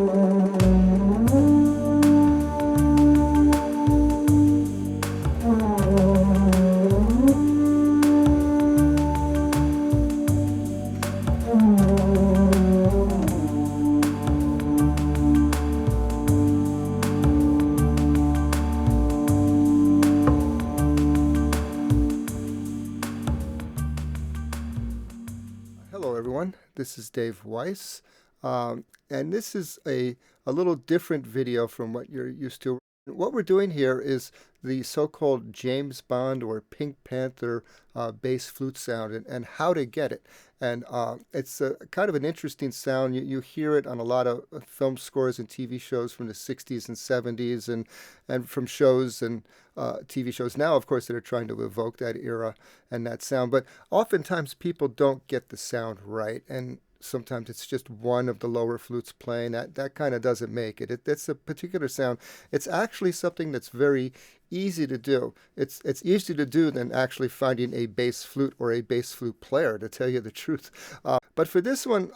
Hello, everyone. This is Dave Weiss, and this is a little different video from what you're used to. What we're doing here is the so-called James Bond or Pink Panther bass flute sound and how to get it. And it's kind of an interesting sound. You hear it on a lot of film scores and TV shows from the 60s and 70s and from shows and TV shows now, of course, that are trying to evoke that era and that sound. But oftentimes people don't get the sound right. And sometimes it's just one of the lower flutes playing. That kind of doesn't make it. It's a particular sound. It's actually something that's very easy to do. It's easier to do than actually finding a bass flute or a bass flute player, to tell you the truth. But for this one,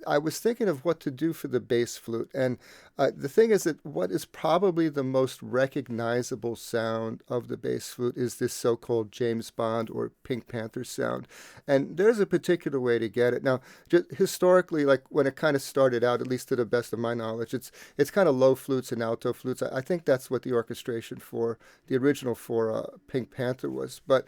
I was thinking of what to do for the bass flute. And the thing is that what is probably the most recognizable sound of the bass flute is this so-called James Bond or Pink Panther sound. And there's a particular way to get it. Now, just historically, like when it kind of started out, at least to the best of my knowledge, it's kind of low flutes and alto flutes. I think that's what the orchestration for the original for Pink Panther was. But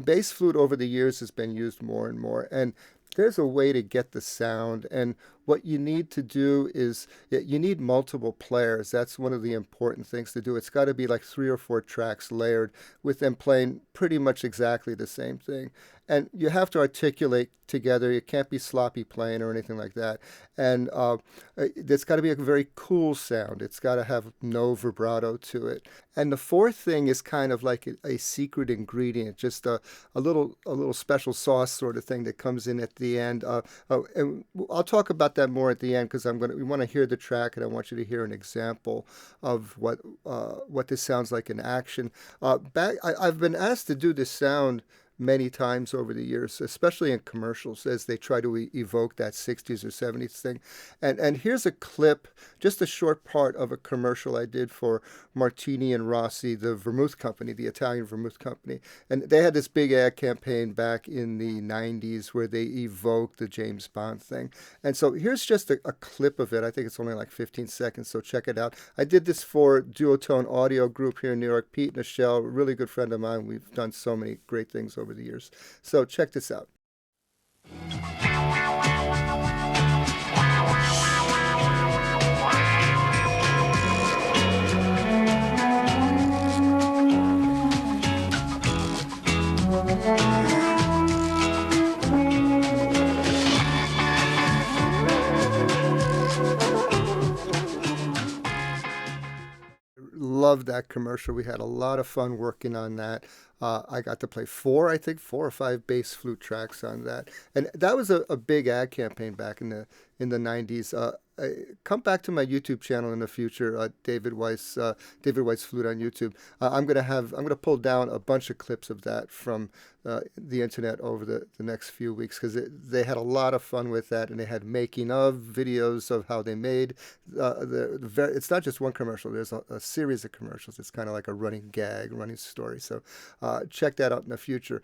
bass flute over the years has been used more and more. And there's a way to get the sound, and what you need to do is you need multiple players. That's one of the important things to do. It's got to be like 3 or 4 tracks layered with them playing pretty much exactly the same thing. And you have to articulate together. You can't be sloppy playing or anything like that. And it's got to be a very cool sound. It's got to have no vibrato to it. And the fourth thing is kind of like a secret ingredient, just a little special sauce sort of thing that comes in at the end. And I'll talk about that more at the end because we want to hear the track, and I want you to hear an example of what this sounds like in action. I've been asked to do this sound many times over the years, especially in commercials, as they try to evoke that 60s or 70s thing. And here's a clip, just a short part of a commercial I did for Martini and Rossi, the vermouth company, the Italian vermouth company. And they had this big ad campaign back in the 90s where they evoked the James Bond thing. And so here's just a clip of it. I think it's only like 15 seconds, so check it out. I did this for Duotone Audio Group here in New York. Pete Nashel, a really good friend of mine. We've done so many great things over the years. So check this out. Love that commercial. We had a lot of fun working on that. I got to play 4 or 5 bass flute tracks on that, and that was a big ad campaign back in the 90s. Come back to my YouTube channel in the future, David Weiss Flute on YouTube. I'm gonna pull down a bunch of clips of that from the internet over the next few weeks because they had a lot of fun with that, and they had making of videos of how they made. It's not just one commercial. There's a series of commercials. It's kind of like a running gag, running story. So check that out in the future.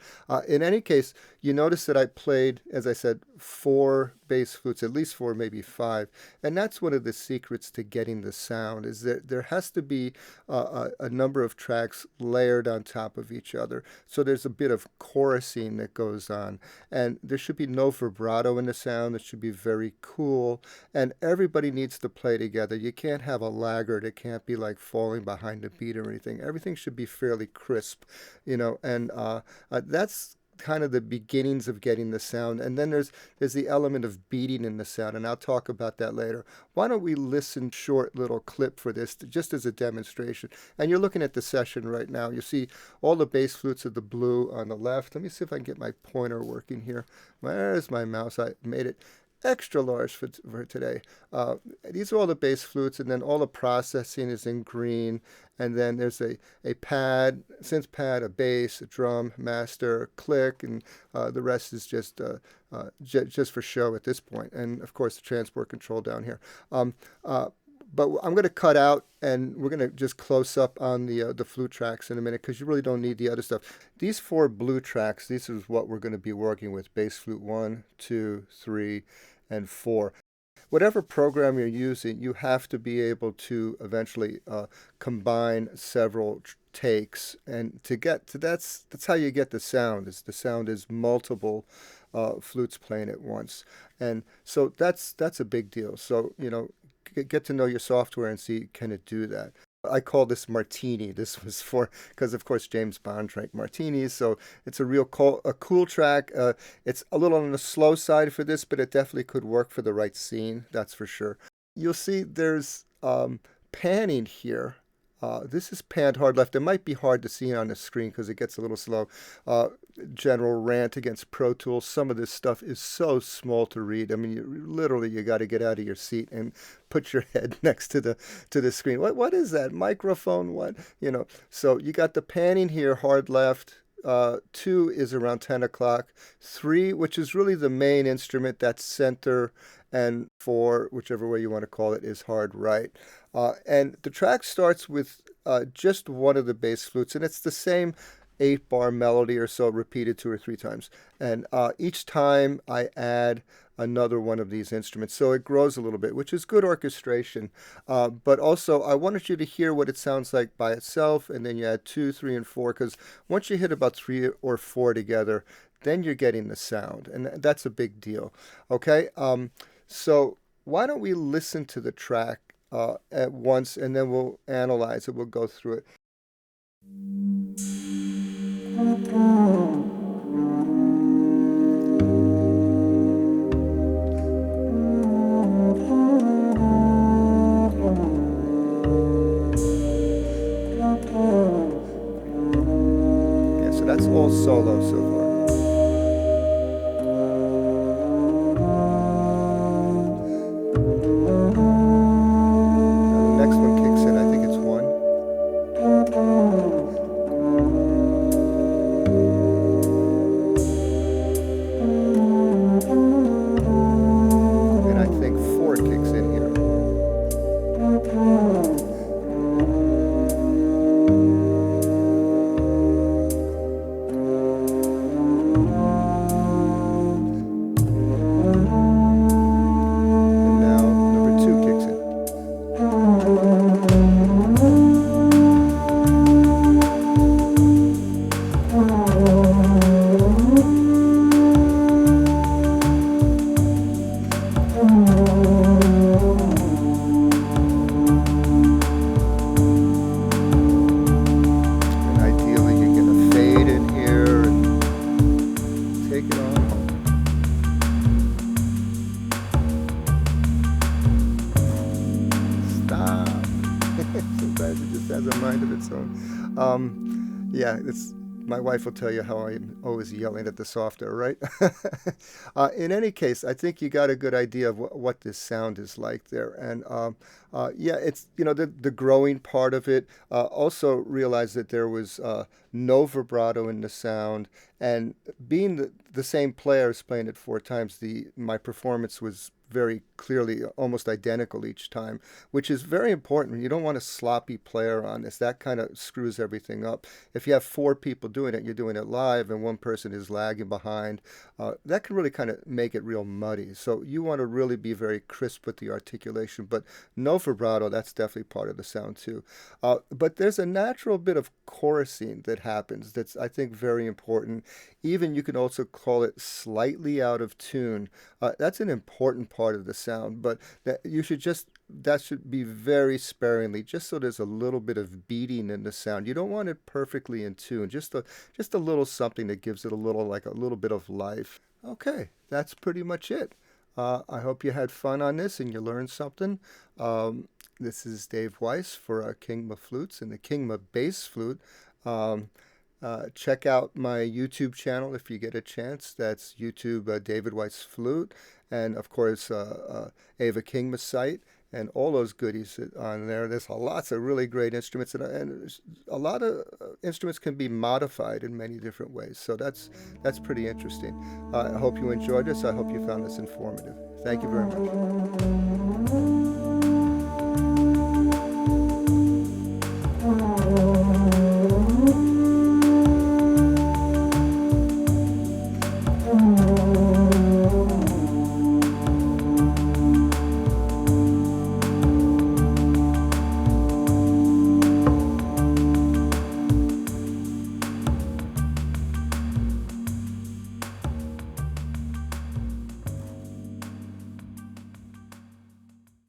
In any case, you notice that I played, as I said, 4 bass flutes, at least 4, maybe 5. And that's one of the secrets to getting the sound, is that there has to be a number of tracks layered on top of each other. So there's a bit of chorusing that goes on. And there should be no vibrato in the sound. It should be very cool. And everybody needs to play together. You can't have a laggard. It can't be like falling behind the beat or anything. Everything should be fairly crisp, and that's kind of the beginnings of getting the sound. And then there's the element of beating in the sound, and I'll talk about that later. Why don't we listen short little clip for this just as a demonstration? And you're looking at the session right now. You see all the bass flutes of the blue on the left. Let me see if I can get my pointer working here. There's my mouse. I made it extra large for today. These are all the bass flutes, and then all the processing is in green. And then there's a pad, synth pad, a bass, a drum, master, click, and the rest is just for show at this point. And of course, the transport control down here. But I'm going to cut out, and we're going to just close up on the flute tracks in a minute, because you really don't need the other stuff. These 4 blue tracks, this is what we're going to be working with: bass flute 1, 2, 3, and 4. Whatever program you're using, you have to be able to eventually combine several takes, and to get to that's how you get the sound. Is the sound is multiple flutes playing at once, and so that's a big deal. So get to know your software and see, can it do that. I call this Martini. This was for, because of course James Bond drank martinis, so it's a cool track. It's a little on the slow side for this, but it definitely could work for the right scene, that's for sure. You'll see there's panning here. This is panned hard left. It might be hard to see on the screen because it gets a little slow. General rant against Pro Tools. Some of this stuff is so small to read. I mean, you got to get out of your seat and put your head next to the screen. What is that microphone? What? So you got the panning here, hard left. 2 is around 10 o'clock. 3, which is really the main instrument, that's center, and 4, whichever way you want to call it, is hard right. And the track starts with just one of the bass flutes, and it's the same 8-bar melody or so, repeated 2 or 3 times. And each time I add another one of these instruments, so it grows a little bit, which is good orchestration. But also, I wanted you to hear what it sounds like by itself, and then you add 2, 3, and 4, because once you hit about 3 or 4 together, then you're getting the sound, and that's a big deal. Okay, so why don't we listen to the track at once, and then we'll analyze it. We'll go through it. Yeah, so that's all solo so far. Yeah, my wife will tell you how I'm always yelling at the software, right? In any case, I think you got a good idea of what this sound is like there. And yeah, it's, the growing part of it. Also realized that there was no vibrato in the sound. And being the same players playing it 4 times, my performance was very clearly almost identical each time, which is very important. You don't want a sloppy player on this. That kind of screws everything up. If you have 4 people doing it, you're doing it live, and one person is lagging behind, that can really kind of make it real muddy. So you want to really be very crisp with the articulation, but no vibrato, that's definitely part of the sound too. But there's a natural bit of chorusing that happens that's, I think, very important. Even you can also call it slightly out of tune. That's an important part of the sound, but that should be very sparingly, just so there's a little bit of beating in the sound. You don't want it perfectly in tune, just a little something that gives it a little bit of life. Okay, that's pretty much it. I hope you had fun on this and you learned something. This is Dave Weiss for Kingma Flutes and the Kingma Bass Flute. Check out my YouTube channel if you get a chance. That's YouTube, David Weiss Flute, and of course Ava Kingma site, and all those goodies on there. There's lots of really great instruments, and a lot of instruments can be modified in many different ways. So that's pretty interesting. I hope you enjoyed this. I hope you found this informative. Thank you very much.